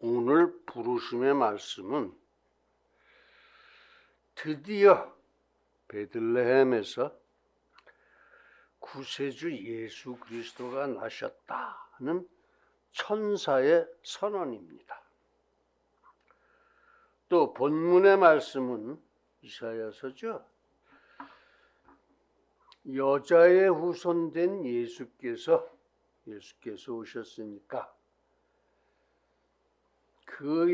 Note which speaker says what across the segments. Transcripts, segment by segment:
Speaker 1: 오늘 부르심의 말씀은 드디어 베들레헴에서 구세주 예수 그리스도가 나셨다는 천사의 선언입니다. 또 본문의 말씀은 이사야서죠. 여자의 후손된 예수께서 오셨으니까 그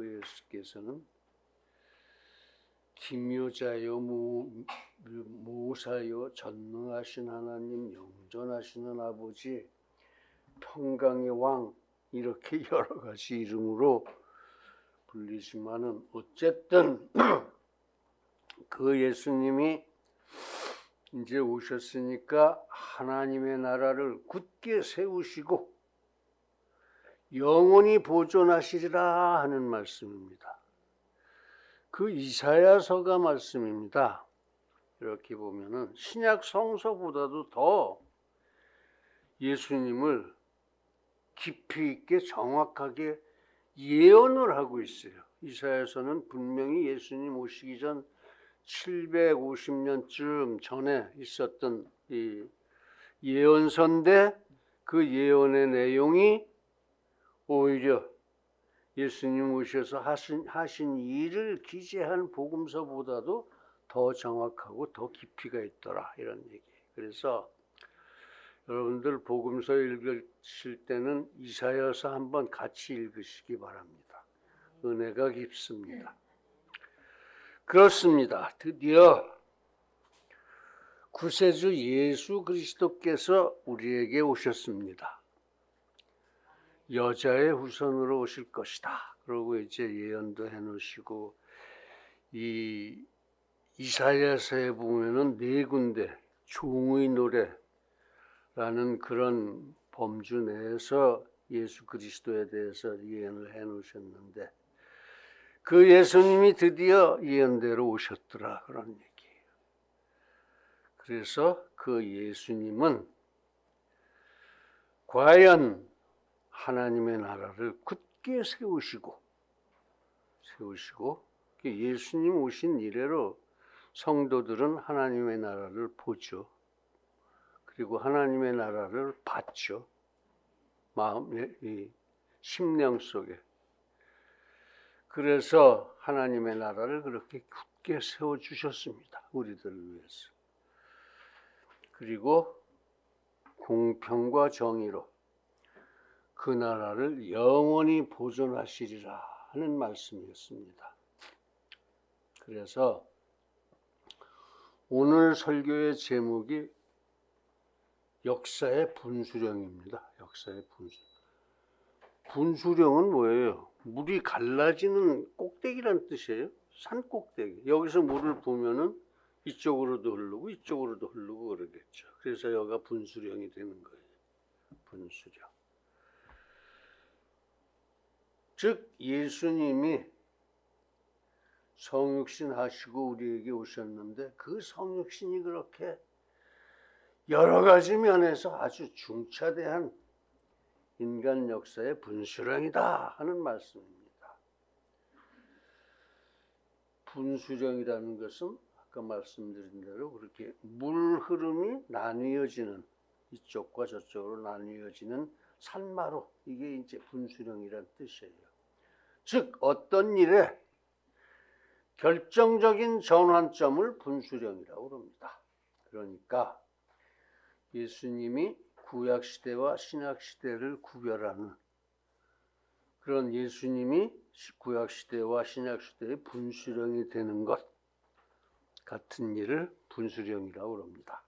Speaker 1: 예수께서는 기묘자요 모사요 전능하신 하나님 영존하시는 아버지 평강의 왕 이렇게 여러 가지 이름으로 불리지만은 어쨌든 그 예수님이 이제 오셨으니까 하나님의 나라를 굳게 세우시고 영원히 보존하시리라 하는 말씀입니다. 그 이사야서가 말씀입니다. 이렇게 보면은 신약 성서보다도 더 예수님을 깊이 있게 정확하게 예언을 하고 있어요. 이사야서는 분명히 예수님 오시기 전 750년쯤 전에 있었던 이 예언서인데 그 예언의 내용이 오히려 예수님 오셔서 하신 일을 기재한 복음서보다도 더 정확하고 더 깊이가 있더라 이런 얘기. 그래서 여러분들 복음서 읽으실 때는 이사야서 한번 같이 읽으시기 바랍니다. 은혜가 깊습니다. 그렇습니다. 드디어 구세주 예수 그리스도께서 우리에게 오셨습니다. 여자의 후손으로 오실 것이다. 그러고 이제 예언도 해놓으시고 이 이사야서에 보면은 4군데 종의 노래라는 그런 범주 내에서 예수 그리스도에 대해서 예언을 해놓으셨는데 그 예수님이 드디어 예언대로 오셨더라 그런 얘기예요. 그래서 그 예수님은 과연 하나님의 나라를 굳게 세우시고 예수님 오신 이래로 성도들은 하나님의 나라를 보죠. 그리고 하나님의 나라를 받죠. 마음의 심령 속에. 그래서 하나님의 나라를 그렇게 굳게 세워주셨습니다. 우리들을 위해서. 그리고 공평과 정의로 그 나라를 영원히 보존하시리라 하는 말씀이었습니다. 그래서 오늘 설교의 제목이 역사의 분수령입니다. 역사의 분수령. 분수령은 뭐예요? 물이 갈라지는 꼭대기란 뜻이에요. 산 꼭대기. 여기서 물을 부으면은 이쪽으로도 흐르고 이쪽으로도 흐르고 그러겠죠. 그래서 여기가 분수령이 되는 거예요. 분수령. 즉 예수님이 성육신 하시고 우리에게 오셨는데 그 성육신이 그렇게 여러 가지 면에서 아주 중차대한 인간 역사의 분수령이다 하는 말씀입니다. 분수령이라는 것은 아까 말씀드린 대로 그렇게 물 흐름이 나뉘어지는 이쪽과 저쪽으로 나뉘어지는 산마루 이게 이제 분수령이란 뜻이에요. 즉 어떤 일에 결정적인 전환점을 분수령이라고 합니다. 그러니까 예수님이 구약시대와 신약시대를 구별하는 그런 예수님이 구약시대와 신약시대의 분수령이 되는 것 같은 일을 분수령이라고 합니다.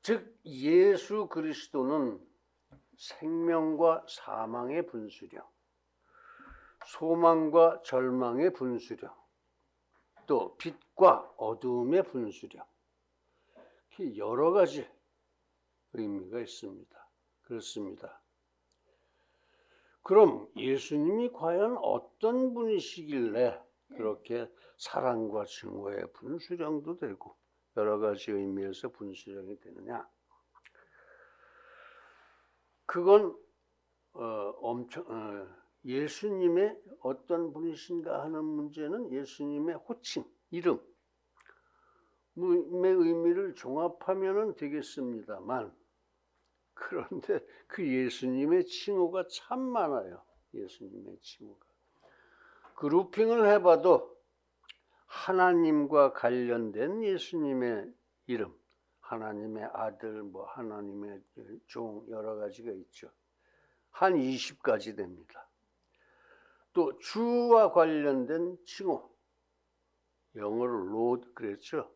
Speaker 1: 즉 예수 그리스도는 생명과 사망의 분수령, 소망과 절망의 분수령, 또 빛과 어두움의 분수령, 이렇게 여러 가지 의미가 있습니다. 그렇습니다. 그럼 예수님이 과연 어떤 분이시길래 그렇게 사랑과 증오의 분수령도 되고 여러 가지 의미에서 분수령이 되느냐? 그건 예수님의 어떤 분이신가 하는 문제는 예수님의 호칭, 이름의 의미를 종합하면 되겠습니다만, 그런데 그 예수님의 칭호가 참 많아요. 예수님의 칭호가. 그룹핑을 해봐도 하나님과 관련된 예수님의 이름, 하나님의 아들, 하나님의 종, 여러 가지가 있죠. 한 20가지 됩니다. 또 주와 관련된 칭호, 영어로 로드 그랬죠.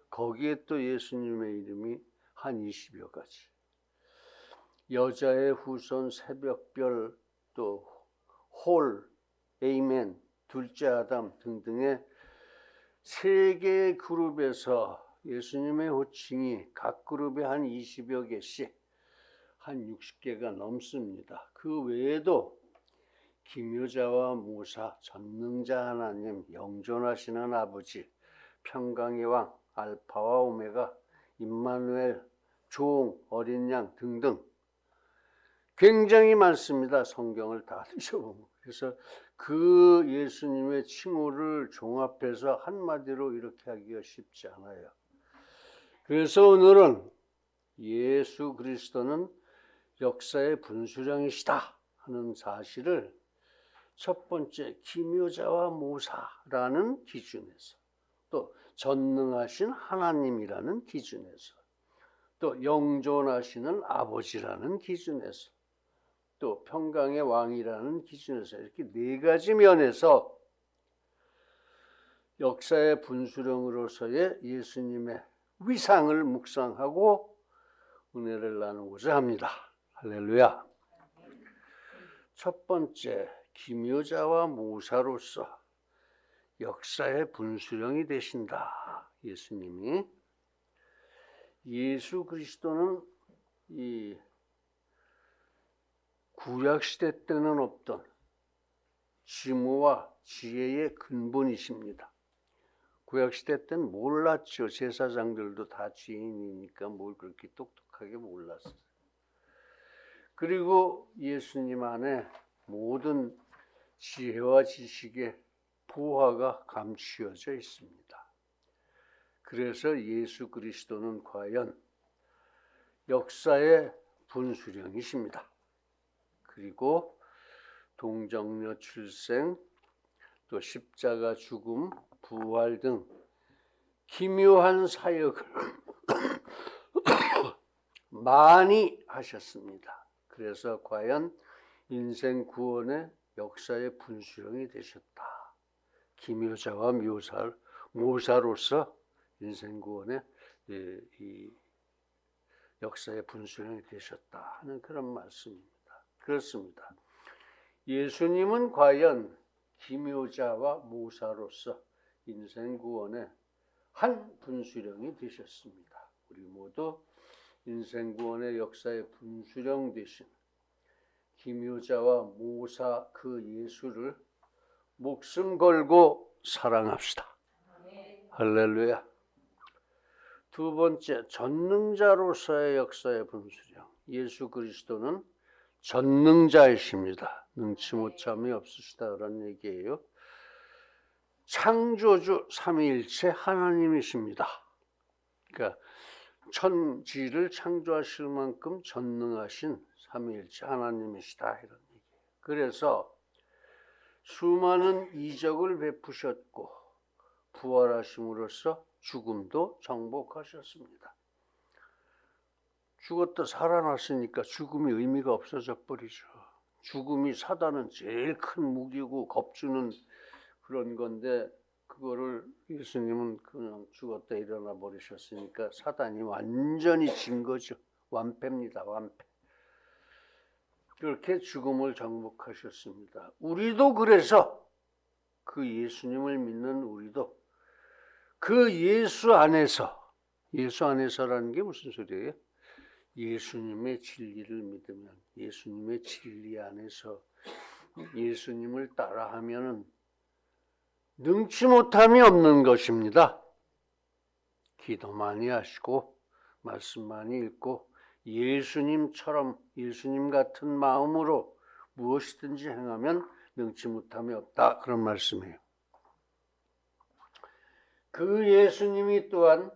Speaker 1: 거기에 또 예수님의 이름이 한 20여 가지. 여자의 후손, 새벽별, 또 홀, 에이멘, 둘째 아담 등등의 세 개의 그룹에서 예수님의 호칭이 각 그룹에 한 20여 개씩, 한 60개가 넘습니다. 그 외에도 기묘자와 무사, 전능자 하나님, 영존하시는 아버지, 평강의 왕, 알파와 오메가, 임마누엘, 종, 어린 양 등등 굉장히 많습니다. 성경을 다 뒤져보면. 그래서 그 예수님의 칭호를 종합해서 한마디로 이렇게 하기가 쉽지 않아요. 그래서 오늘은 예수 그리스도는 역사의 분수령이시다 하는 사실을 첫 번째 기묘자와 모사라는 기준에서, 또 전능하신 하나님이라는 기준에서, 또 영존하시는 아버지라는 기준에서, 또 평강의 왕이라는 기준에서, 이렇게 네 가지 면에서 역사의 분수령으로서의 예수님의 위상을 묵상하고 은혜를 나누고자 합니다. 할렐루야. 첫 번째, 기묘자와 모사로서 역사의 분수령이 되신다. 예수님이. 예수 그리스도는 이 구약시대 때는 없던 지모와 지혜의 근본이십니다. 구약시대 때는 몰랐죠. 제사장들도 다 지혜인이니까 뭘 그렇게 똑똑하게 몰랐어요. 그리고 예수님 안에 모든 지혜와 지식의 보화가 감추어져 있습니다. 그래서 예수 그리스도는 과연 역사의 분수령이십니다. 그리고 동정녀 출생, 또 십자가 죽음, 부활 등 기묘한 사역을 많이 하셨습니다. 그래서 과연 인생 구원의 역사의 분수령이 되셨다. 기묘자와 모사로서 인생 구원의 이 역사의 분수령이 되셨다 하는 그런 말씀입니다. 그렇습니다. 예수님은 과연 기묘자와 모사로서 인생 구원의 한 분수령이 되셨습니다. 우리 모두 인생 구원의 역사의 분수령 되신 기묘자와 모사 그 예수를 목숨 걸고 사랑합시다. 할렐루야. 두 번째, 전능자로서의 역사의 분수령. 예수 그리스도는 전능자이십니다. 능치 못함이 없으시다 그런 얘기예요. 창조주 삼위일체 하나님이십니다. 그러니까 천지를 창조하실 만큼 전능하신 삼위일체 하나님이시다 이런 얘기예요. 그래서 수많은 이적을 베푸셨고 부활하심으로써 죽음도 정복하셨습니다. 죽었다 살아났으니까 죽음이 의미가 없어져 버리죠. 죽음이 사단은 제일 큰 무기고 겁주는 그런 건데 그거를 예수님은 그냥 죽었다 일어나 버리셨으니까 사단이 완전히 진 거죠. 완패입니다. 완패. 그렇게 죽음을 정복하셨습니다. 우리도 그래서 그 예수님을 믿는 우리도 그 예수 안에서라는 게 무슨 소리예요? 예수님의 진리를 믿으면, 예수님의 진리 안에서 예수님을 따라하면은 능치 못함이 없는 것입니다. 기도 많이 하시고 말씀 많이 읽고 예수님처럼 예수님 같은 마음으로 무엇이든지 행하면 능치 못함이 없다. 그런 말씀이에요. 그 예수님이 또한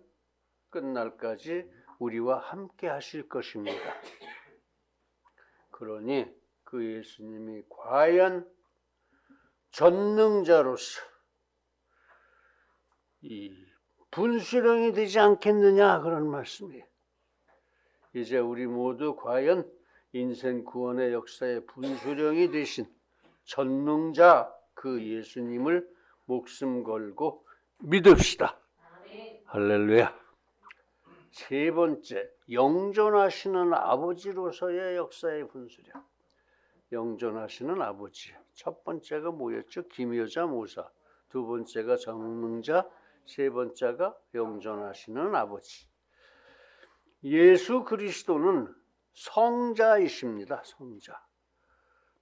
Speaker 1: 끝날까지 우리와 함께 하실 것입니다. 그러니 그 예수님이 과연 전능자로서 이 분수령이 되지 않겠느냐 그런 말씀이에요. 이제 우리 모두 과연 인생 구원의 역사의 분수령이 되신 전능자 그 예수님을 목숨 걸고 믿읍시다. 할렐루야. 세 번째, 영존하시는 아버지로서의 역사의 분수령. 영존하시는 아버지. 첫 번째가 뭐였죠? 기묘자 모사. 두 번째가 전능자. 세 번째가 영존하시는 아버지. 예수 그리스도는 성자이십니다. 성자.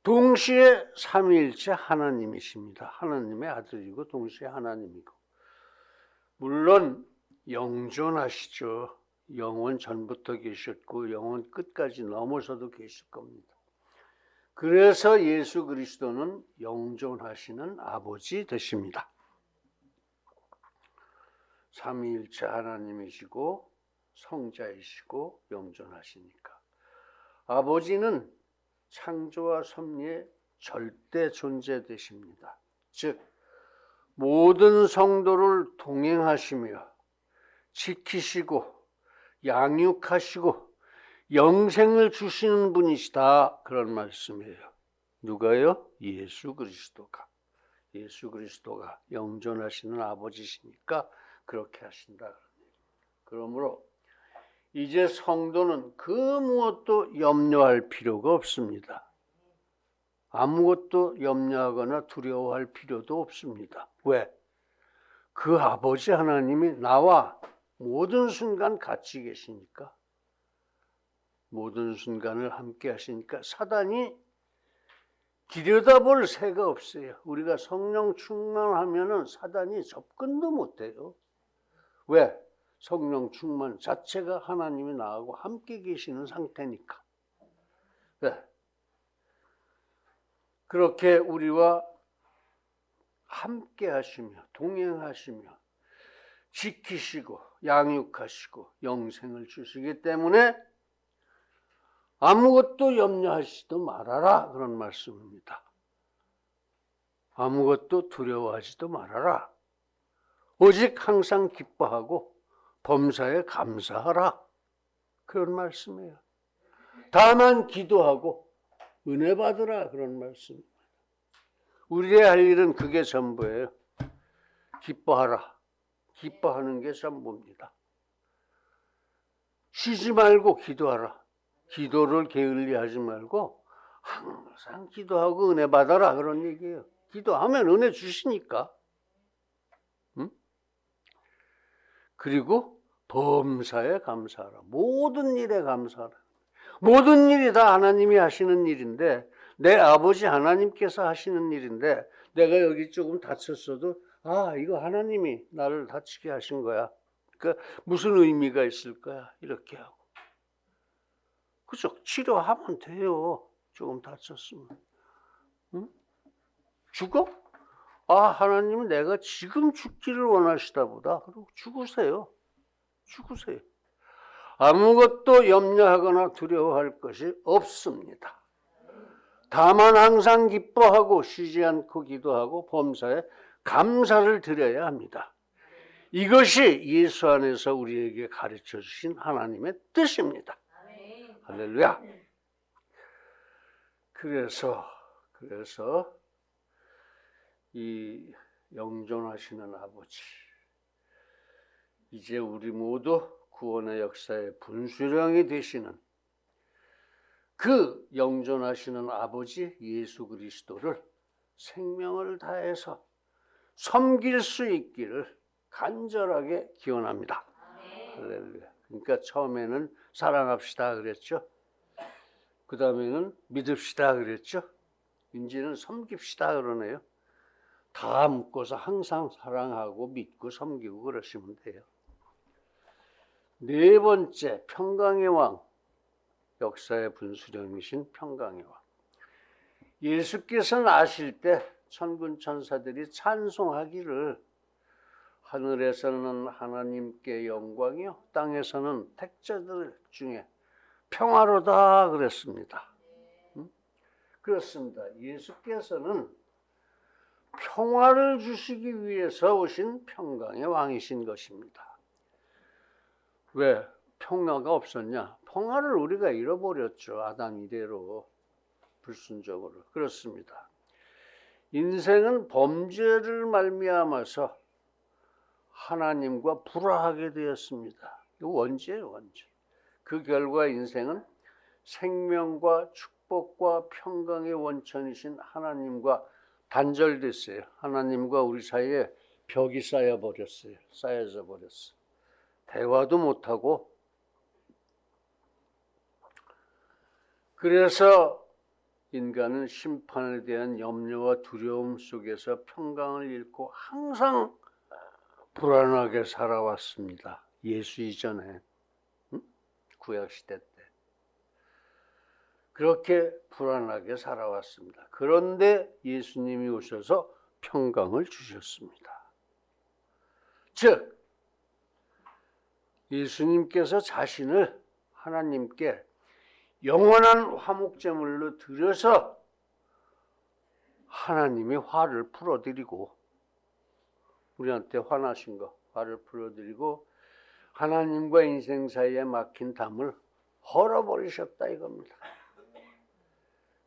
Speaker 1: 동시에 삼위일체 하나님이십니다. 하나님의 아들이고 동시에 하나님이고. 물론 영존하시죠. 영원 전부터 계셨고 영원 끝까지 넘어서도 계실 겁니다. 그래서 예수 그리스도는 영존하시는 아버지 되십니다. 삼위일체 하나님이시고 성자이시고 영존하시니까. 아버지는 창조와 섭리의 절대 존재 되십니다. 즉 모든 성도를 동행하시며 지키시고 양육하시고 영생을 주시는 분이시다. 그런 말씀이에요. 누가요? 예수 그리스도가. 예수 그리스도가 영존하시는 아버지시니까 그렇게 하신다. 그러므로 이제 성도는 그 무엇도 염려할 필요가 없습니다. 아무것도 염려하거나 두려워할 필요도 없습니다. 왜? 그 아버지 하나님이 나와 모든 순간 같이 계시니까, 모든 순간을 함께 하시니까 사단이 들여다볼 새가 없어요. 우리가 성령 충만하면은 사단이 접근도 못해요. 왜? 성령 충만 자체가 하나님이 나하고 함께 계시는 상태니까. 네. 그렇게 우리와 함께 하시며 동행하시며 지키시고 양육하시고 영생을 주시기 때문에 아무것도 염려하지도 말아라 그런 말씀입니다. 아무것도 두려워하지도 말아라. 오직 항상 기뻐하고 범사에 감사하라. 그런 말씀이에요. 다만 기도하고 은혜 받으라. 그런 말씀입니다. 우리의 할 일은 그게 전부예요. 기뻐하라. 기뻐하는 게 전부입니다. 쉬지 말고 기도하라. 기도를 게을리하지 말고 항상 기도하고 은혜 받아라. 그런 얘기예요. 기도하면 은혜 주시니까. 응? 그리고 범사에 감사하라. 모든 일에 감사하라. 모든 일이 다 하나님이 하시는 일인데, 내 아버지 하나님께서 하시는 일인데, 내가 여기 조금 다쳤어도 이거 하나님이 나를 다치게 하신 거야. 그러니까 무슨 의미가 있을 거야. 이렇게 하고. 그죠? 치료하면 돼요. 조금 다쳤으면. 응? 죽어? 하나님은 내가 지금 죽기를 원하시다 보다. 그리고 죽으세요. 죽으세요. 아무것도 염려하거나 두려워할 것이 없습니다. 다만 항상 기뻐하고 쉬지 않고 기도하고 범사에 감사를 드려야 합니다. 이것이 예수 안에서 우리에게 가르쳐 주신 하나님의 뜻입니다. 할렐루야. 그래서 이 영존하시는 아버지, 이제 우리 모두 구원의 역사의 분수령이 되시는 그 영존하시는 아버지 예수 그리스도를 생명을 다해서 섬길 수 있기를 간절하게 기원합니다. 할렐루야. 그러니까 처음에는 사랑합시다 그랬죠. 그 다음에는 믿읍시다 그랬죠. 이제는 섬깁시다 그러네요. 다 묶어서 항상 사랑하고 믿고 섬기고 그러시면 돼요. 네 번째, 평강의 왕, 역사의 분수령이신 평강의 왕. 예수께서 나실 때 천군 천사들이 찬송하기를 하늘에서는 하나님께 영광이요 땅에서는 택자들 중에 평화로다 그랬습니다. 그렇습니다. 예수께서는 평화를 주시기 위해서 오신 평강의 왕이신 것입니다. 왜 평화가 없었냐? 평화를 우리가 잃어버렸죠. 아담 이래로 불순종으로. 그렇습니다. 인생은 범죄를 말미암아서 하나님과 불화하게 되었습니다. 이거 원죄예요, 원죄. 그 결과 인생은 생명과 축복과 평강의 원천이신 하나님과 단절됐어요. 하나님과 우리 사이에 벽이 쌓여져 버렸어요. 대화도 못하고. 그래서 인간은 심판에 대한 염려와 두려움 속에서 평강을 잃고 항상 불안하게 살아왔습니다. 예수 이전에, 구약시대 때. 그렇게 불안하게 살아왔습니다. 그런데 예수님이 오셔서 평강을 주셨습니다. 즉, 예수님께서 자신을 하나님께 영원한 화목제물로 드려서 하나님의 화를 풀어드리고, 우리한테 화나신 거, 화를 풀어드리고 하나님과 인생 사이에 막힌 담을 헐어버리셨다 이겁니다.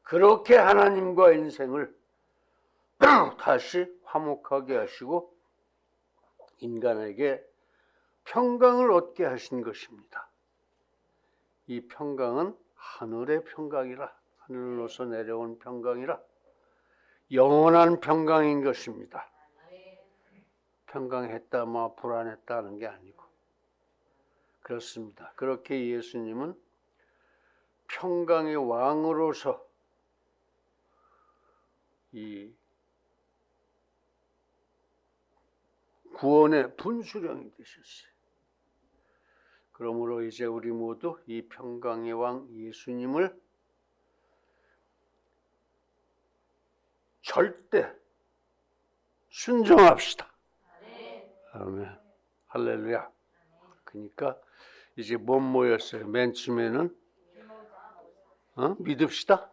Speaker 1: 그렇게 하나님과 인생을 다시 화목하게 하시고 인간에게 평강을 얻게 하신 것입니다. 이 평강은 하늘의 평강이라, 하늘로서 내려온 평강이라 영원한 평강인 것입니다. 평강했다, 불안했다 하는 게 아니고. 그렇습니다. 그렇게 예수님은 평강의 왕으로서 이 구원의 분수령이 되셨어요. 그러므로 이제 우리 모두 이 평강의 왕 예수님을 절대 순종합시다. 아멘. 할렐루야. 그러니까 이제 못 모였어요. 맨 처음에는 믿읍시다.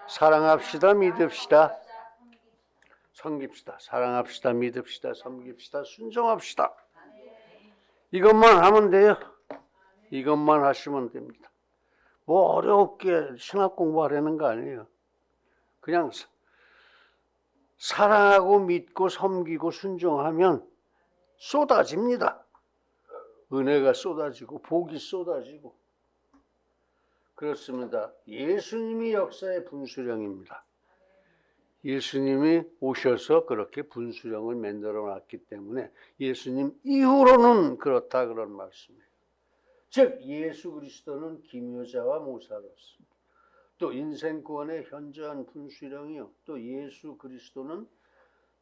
Speaker 1: 사랑합시다. 믿읍시다. 섬깁시다. 사랑합시다. 믿읍시다. 섬깁시다. 순종합시다. 이것만 하면 돼요. 이것만 하시면 됩니다. 뭐 어렵게 신학 공부하려는 거 아니에요. 그냥 사랑하고 믿고 섬기고 순종하면 쏟아집니다. 은혜가 쏟아지고 복이 쏟아지고. 그렇습니다. 예수님이 역사의 분수령입니다. 예수님이 오셔서 그렇게 분수령을 만들어 놨기 때문에 예수님 이후로는 그렇다 그런 말씀이에요. 즉 예수 그리스도는 기묘자와 모사로서 또 인생 구원의 현저한 분수령이요, 또 예수 그리스도는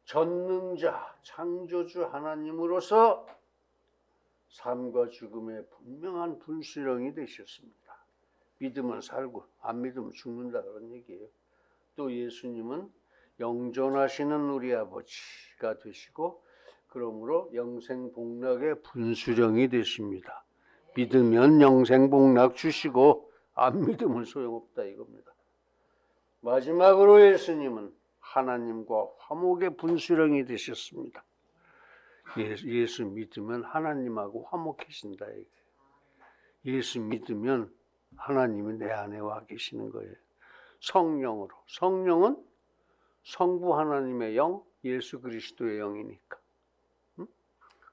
Speaker 1: 전능자 창조주 하나님으로서 삶과 죽음의 분명한 분수령이 되셨습니다. 믿으면 살고 안 믿으면 죽는다 그런 얘기예요. 또 예수님은 영존하시는 우리 아버지가 되시고 그러므로 영생복락의 분수령이 되십니다. 믿으면 영생복락 주시고 안 믿으면 소용없다 이겁니다. 마지막으로 예수님은 하나님과 화목의 분수령이 되셨습니다. 예수 믿으면 하나님하고 화목해진다 이거예요. 예수 믿으면 하나님이 내 안에 와 계시는 거예요. 성령으로. 성령은 성부 하나님의 영, 예수 그리스도의 영이니까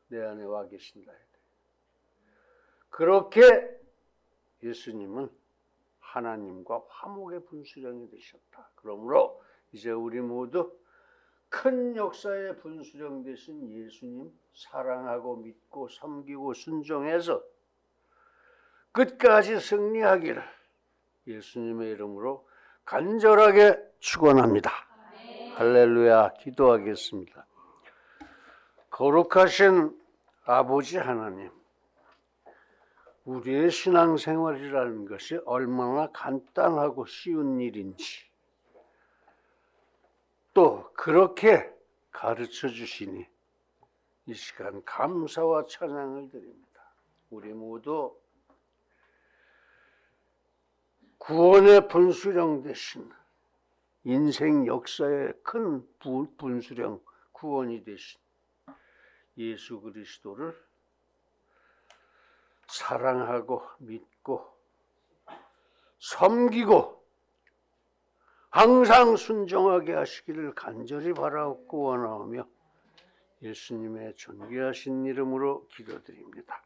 Speaker 1: 내 안에 와 계신다. 그렇게 예수님은 하나님과 화목의 분수령이 되셨다. 그러므로 이제 우리 모두 큰 역사의 분수령 되신 예수님 사랑하고 믿고 섬기고 순종해서 끝까지 승리하기를 예수님의 이름으로 간절하게 축원합니다. 할렐루야. 기도하겠습니다. 거룩하신 아버지 하나님, 우리의 신앙생활이라는 것이 얼마나 간단하고 쉬운 일인지 또 그렇게 가르쳐 주시니 이 시간 감사와 찬양을 드립니다. 우리 모두 구원의 분수령 되신, 인생 역사의 큰 분수령, 구원이 되신 예수 그리스도를 사랑하고 믿고 섬기고 항상 순종하게 하시기를 간절히 바라옵고 원하오며 예수님의 존귀하신 이름으로 기도드립니다.